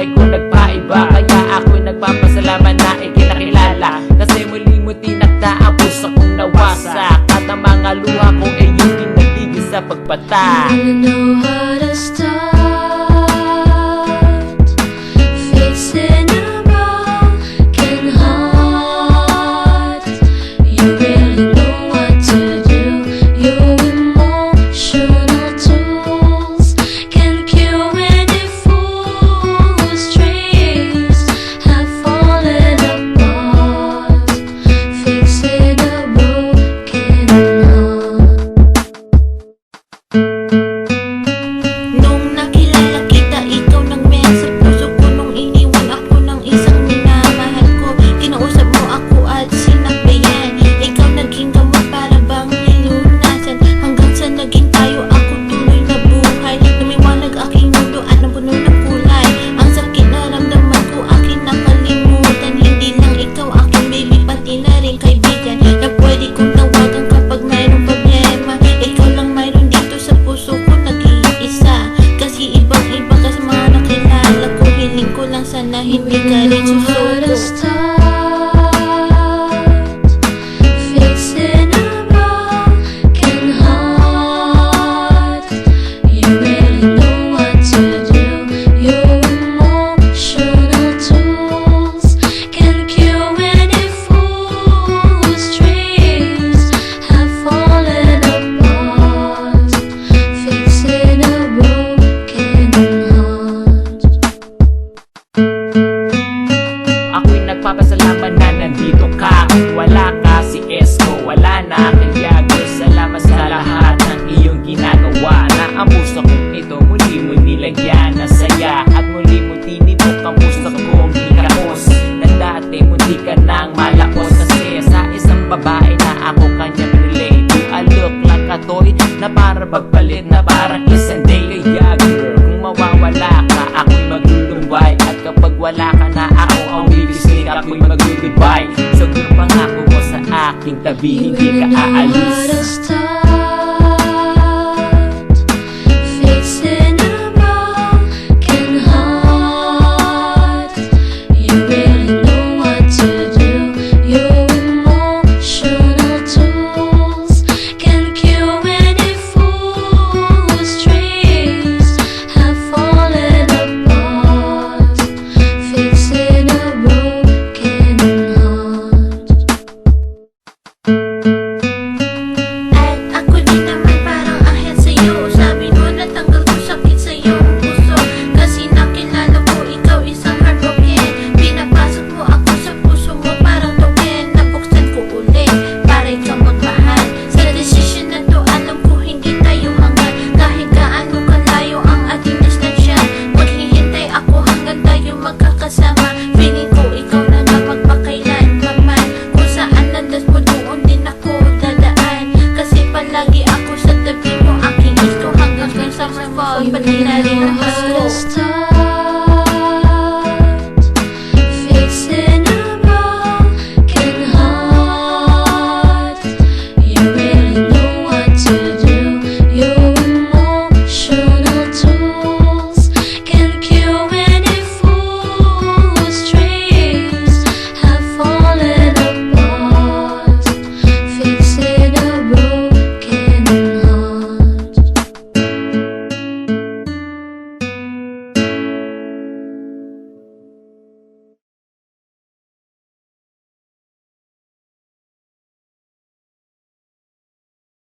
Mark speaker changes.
Speaker 1: buhay ko nagpaiba. Kaya ako'y nagpapasalamat na ikinakilala, kasi muli mo tinakda ang puso kong nawasak, at ang mga luha ko ay iyong pinatigil sa pagpata.
Speaker 2: You know how to start fixing a broken heart. You really know what to do. Your emotional tools can cure any fool whose dreams have fallen apart. Fixing a broken heart.
Speaker 3: Nung nakilala kita, ikaw nagmehal sa puso ko. Nung iniwan ako ng isang minamahal ko, kinausap mo ako at sinabihan. Ikaw naging gamot para bang nilunasan, hanggang sa naging tayo, ako tuloy na buhay. Lumiwanag aking mundo at napuno ng kulay. Ang sakit na ramdaman ko, akin nakalimutan. Hindi lang ikaw aking baby, pati na rin kaibigan na pwede kong tawagan kapag mayroong problema. Ikaw lang mayroon dito sa puso ko, nag-iisa. Kasi ibang-iba ka sa mga nakilala ko. Hiling ko lang sana hindi ka rin
Speaker 2: How to
Speaker 3: susuko.
Speaker 2: start fixing a broken heart. You really know what to do. Your emotional tools can cure any fool whose dreams have fallen apart. Fixing a broken heart.
Speaker 1: Ako'y nagpapasalamat na nandito ka. Kung wala ka, si Esco wala na. Kaya salamat sa lahat ng iyong ginagawa, na ang puso kong ito muli mo nilagyan ng saya, at muli mo tinibok ang puso kong hikapos, na dati munti ka nang malakos. Kasi sa isang babae na ako kanya pinili, to a look like a toy, na para magpalit, na parang isang day. Kaya girl, kung mawawala ka, ako'y maglulumbay, at kapag wala ka na, ako ang bibisnik, ako'y mag-goodbye. So girl, pangako mo sa aking tabi, hindi ka
Speaker 2: How to
Speaker 1: aalis.
Speaker 2: start